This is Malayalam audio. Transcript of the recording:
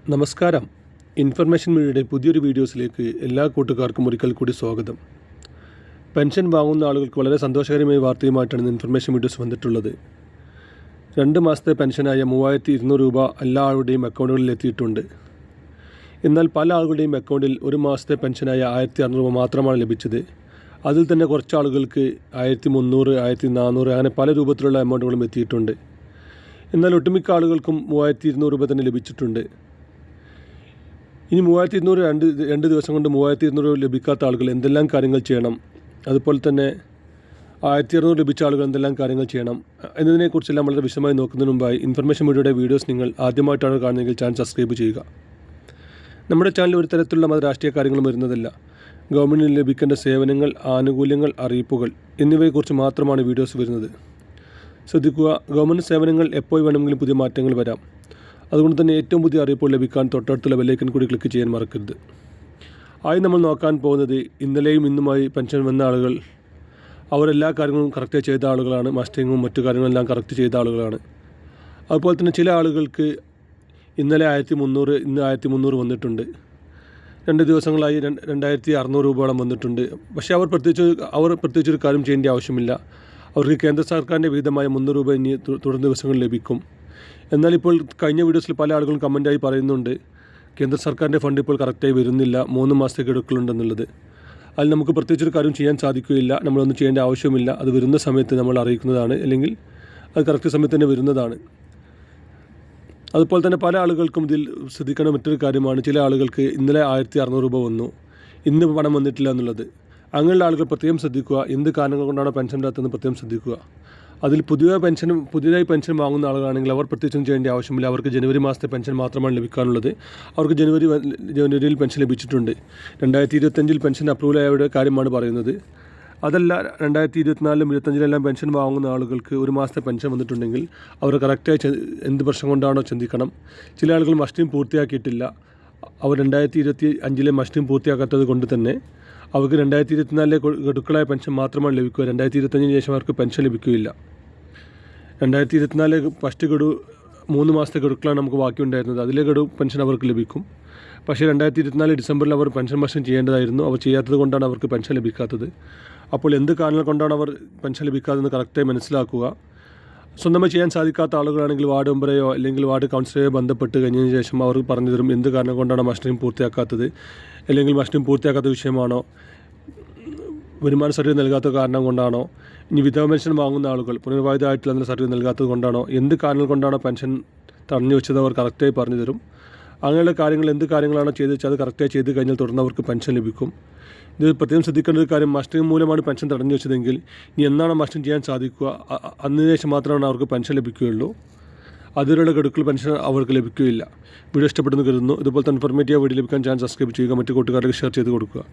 നമസ്കാരം. ഇൻഫർമേഷൻ മീഡിയയുടെ പുതിയൊരു വീഡിയോസിലേക്ക് എല്ലാ കൂട്ടുകാർക്കും ഒരിക്കൽ കൂടി സ്വാഗതം. പെൻഷൻ വാങ്ങുന്ന ആളുകൾക്ക് വളരെ സന്തോഷകരമായ വാർത്തയുമായിട്ടാണ് ഇൻഫർമേഷൻ വീഡിയോസ് വന്നിട്ടുള്ളത്. 2 മാസത്തെ പെൻഷനായ 3200 രൂപ എല്ലാ ആളുടെയും അക്കൗണ്ടുകളിൽ എത്തിയിട്ടുണ്ട്. എന്നാൽ പല ആളുകളുടെയും അക്കൗണ്ടിൽ 1 മാസത്തെ പെൻഷനായ 1600 രൂപ മാത്രമാണ് ലഭിച്ചത്. അതിൽ തന്നെ കുറച്ച് ആളുകൾക്ക് 1300, 1400 അങ്ങനെ പല രൂപത്തിലുള്ള എമൗണ്ടുകളും എത്തിയിട്ടുണ്ട്. എന്നാൽ ഒട്ടുമിക്ക ആളുകൾക്കും 3200 രൂപ തന്നെ ലഭിച്ചിട്ടുണ്ട്. ഇനി 3200 രണ്ട് ദിവസം കൊണ്ട് 3200 ലഭിക്കാത്ത ആളുകൾ എന്തെല്ലാം കാര്യങ്ങൾ ചെയ്യണം, അതുപോലെ തന്നെ 1600 ലഭിച്ച ആളുകൾ എന്തെല്ലാം കാര്യങ്ങൾ ചെയ്യണം എന്നതിനെക്കുറിച്ചെല്ലാം വളരെ വിശദമായി നോക്കുന്നതിന് മുമ്പായി ഇൻഫർമേഷൻ മീഡിയയുടെ വീഡിയോസ് നിങ്ങൾ ആദ്യമായിട്ടാണ് കാണുന്നതെങ്കിൽ ചാനൽ സബ്സ്ക്രൈബ് ചെയ്യുക. നമ്മുടെ ചാനൽ ഒരു തരത്തിലുള്ള രാഷ്ട്രീയ കാര്യങ്ങളും വരുന്നതല്ല. ഗവൺമെൻറ്റിന് ലഭിക്കേണ്ട സേവനങ്ങൾ, ആനുകൂല്യങ്ങൾ, അറിയിപ്പുകൾ എന്നിവയെക്കുറിച്ച് മാത്രമാണ് വീഡിയോസ് വരുന്നത്. ശ്രദ്ധിക്കുക, ഗവൺമെൻറ് സേവനങ്ങൾ എപ്പോൾ വേണമെങ്കിലും പുതിയ മാറ്റങ്ങൾ വരാം. അതുകൊണ്ട് തന്നെ ഏറ്റവും പുതിയ അറിയിപ്പുകൾ ലഭിക്കാൻ തൊട്ടടുത്തുള്ള ബെല്ലൈക്കൺ കൂടി ക്ലിക്ക് ചെയ്യാൻ മറക്കരുത്. ആയി നമ്മൾ നോക്കാൻ പോകുന്നത് ഇന്നലെയും ഇന്നുമായി പെൻഷൻ വന്ന ആളുകൾ, അവരെല്ലാ കാര്യങ്ങളും കറക്റ്റ് ചെയ്ത ആളുകളാണ്. മസ്റ്ററിങ്ങും മറ്റു കാര്യങ്ങളെല്ലാം കറക്റ്റ് ചെയ്ത ആളുകളാണ്. അതുപോലെ തന്നെ ചില ആളുകൾക്ക് ഇന്നലെ 1300, ഇന്ന് 1300 വന്നിട്ടുണ്ട്. 2 ദിവസങ്ങളായി 2600 രൂപയോളം വന്നിട്ടുണ്ട്. പക്ഷേ അവർ പ്രത്യേകിച്ചൊരു കാര്യം ചെയ്യേണ്ട ആവശ്യമില്ല. അവർക്ക് കേന്ദ്ര സർക്കാരിൻ്റെ വിഹിതമായ 300 രൂപ ഇനി തുടർന്ന ദിവസങ്ങളിൽ ലഭിക്കും. എന്നാൽ ഇപ്പോൾ കഴിഞ്ഞ വീഡിയോസിൽ പല ആളുകളും കമൻറ്റായി പറയുന്നുണ്ട്, കേന്ദ്ര സർക്കാരിൻ്റെ ഫണ്ട് ഇപ്പോൾ കറക്റ്റായി വരുന്നില്ല, 3 മാസത്തേക്ക് എടുക്കലുണ്ടെന്നുള്ളത്. അതിൽ നമുക്ക് പ്രത്യേകിച്ചൊരു കാര്യം ചെയ്യാൻ സാധിക്കുകയില്ല. നമ്മളൊന്നും ചെയ്യേണ്ട ആവശ്യമില്ല. അത് വരുന്ന സമയത്ത് നമ്മൾ അറിയിക്കുന്നതാണ്, അല്ലെങ്കിൽ അത് കറക്റ്റ് സമയത്ത് തന്നെ വരുന്നതാണ്. അതുപോലെ തന്നെ പല ആളുകൾക്കും ഇതിൽ ശ്രദ്ധിക്കേണ്ട മറ്റൊരു കാര്യമാണ്, ചില ആളുകൾക്ക് ഇന്നലെ 1600 രൂപ വന്നു, ഇന്ന് പണം വന്നിട്ടില്ല എന്നുള്ളത്. അങ്ങനെയുള്ള ആളുകൾ പ്രത്യേകം ശ്രദ്ധിക്കുക. എന്ത് കാരണങ്ങൾ കൊണ്ടാണ് പെൻഷൻ ഇല്ലാത്തതെന്ന് പ്രത്യേകം ശ്രദ്ധിക്കുക. അതിൽ പുതിയതായി പെൻഷൻ വാങ്ങുന്ന ആളുകളാണെങ്കിൽ അവർ പ്രത്യേകിച്ചും ചെയ്യേണ്ട ആവശ്യമില്ല. അവർക്ക് ജനുവരി മാസത്തെ പെൻഷൻ മാത്രമാണ് ലഭിക്കാനുള്ളത്. അവർക്ക് ജനുവരിയിൽ പെൻഷൻ ലഭിച്ചിട്ടുണ്ട്. 2025 പെൻഷൻ അപ്രൂവലായവരുടെ കാര്യമാണ് പറയുന്നത്. അതല്ല, 2024 25 പെൻഷൻ വാങ്ങുന്ന ആളുകൾക്ക് 1 മാസത്തെ പെൻഷൻ വന്നിട്ടുണ്ടെങ്കിൽ അവർ കറക്റ്റായി എന്ത് പ്രശ്നം കൊണ്ടാണോ ചിന്തിക്കണം. ചില ആളുകൾ മസ്റ്റിംഗ് പൂർത്തിയാക്കിയിട്ടില്ല. അവർ 2025 മസ്റ്റിംഗ് പൂർത്തിയാക്കാത്തത് കൊണ്ട് തന്നെ അവർക്ക് 2024 ഗഡുക്കളായ പെൻഷൻ മാത്രമാണ് ലഭിക്കുക. 2025 ശേഷം അവർക്ക് പെൻഷൻ ലഭിക്കുകയില്ല. 2024 ഫസ്റ്റ് ഗഡു 3 മാസത്തെ ഗഡുക്കളാണ് നമുക്ക് ബാക്കിയുണ്ടായിരുന്നത്. അതിലെ ഗഡു പെൻഷൻ അവർക്ക് ലഭിക്കും. പക്ഷേ 2024 ഡിസംബറിൽ അവർ പെൻഷൻ മസ്റ്റർ ചെയ്യേണ്ടതായിരുന്നു. അവർ ചെയ്യാത്തത് കൊണ്ടാണ് അവർക്ക് പെൻഷൻ ലഭിക്കാത്തത്. അപ്പോൾ എന്ത് കാരണങ്ങൾ കൊണ്ടാണ് അവർ പെൻഷൻ ലഭിക്കാത്തതെന്ന് കറക്റ്റായി മനസ്സിലാക്കുക. സ്വന്തമായി ചെയ്യാൻ സാധിക്കാത്ത ആളുകളാണെങ്കിൽ വാർഡ് മെമ്പറെയോ അല്ലെങ്കിൽ വാർഡ് കൗൺസിലറെയോ ബന്ധപ്പെട്ട് കഴിഞ്ഞതിന് ശേഷം അവർ പറഞ്ഞു തരും എന്ത് കാരണം കൊണ്ടാണ് മസ്റ്ററിംഗ് പൂർത്തിയാക്കാത്തത്, അല്ലെങ്കിൽ മസ്റ്ററിംഗ് പൂർത്തിയാക്കാത്ത വിഷയമാണോ, വരുമാന സർട്ടിഫിക്കറ്റ് നൽകാത്ത കാരണം കൊണ്ടാണോ, ഇനി വിധവ പെൻഷൻ വാങ്ങുന്ന ആളുകൾ പുനർവാഹിതമായിട്ടുള്ള സർട്ടിഫിക്കറ്റ് നൽകാത്തത് കൊണ്ടാണോ, എന്ത് കാരണങ്ങൾ കൊണ്ടാണോ പെൻഷൻ തടഞ്ഞു വെച്ചത് അവർ കറക്റ്റായി പറഞ്ഞു തരും. അങ്ങനെയുള്ള കാര്യങ്ങൾ എന്ത് കാര്യങ്ങളാണോ ചെയ്ത് വെച്ചാൽ അത് കറക്റ്റായി ചെയ്ത് കഴിഞ്ഞാൽ തുടർന്ന് അവർക്ക് പെൻഷൻ ലഭിക്കും. ഇത് പ്രത്യേകം ശ്രദ്ധിക്കേണ്ട ഒരു കാര്യം, മസ്റ്ററിംഗ് മൂലമാണ് പെൻഷൻ തടഞ്ഞു വെച്ചതെങ്കിൽ ഇനി എന്നാണ് മസ്റ്ററിംഗ് ചെയ്യാൻ സാധിക്കുക, അതിന് ശേഷം മാത്രമാണ് അവർക്ക് പെൻഷൻ ലഭിക്കുകയുള്ളൂ. അതിലുള്ള ഗഡുക്കൾ പെൻഷൻ അവർക്ക് ലഭിക്കുകയില്ല. വീഡിയോ ഇഷ്ടപ്പെടുന്നു കരുതുന്നു. ഇതുപോലത്തെ ഇൻഫോർമേറ്റീവ് വീഡിയോ ലഭിക്കാൻ ചാനൽ സബ്സ്ക്രൈബ് ചെയ്യുക, മറ്റു കൂട്ടുകാർക്ക് ഷെയർ ചെയ്ത് കൊടുക്കുക.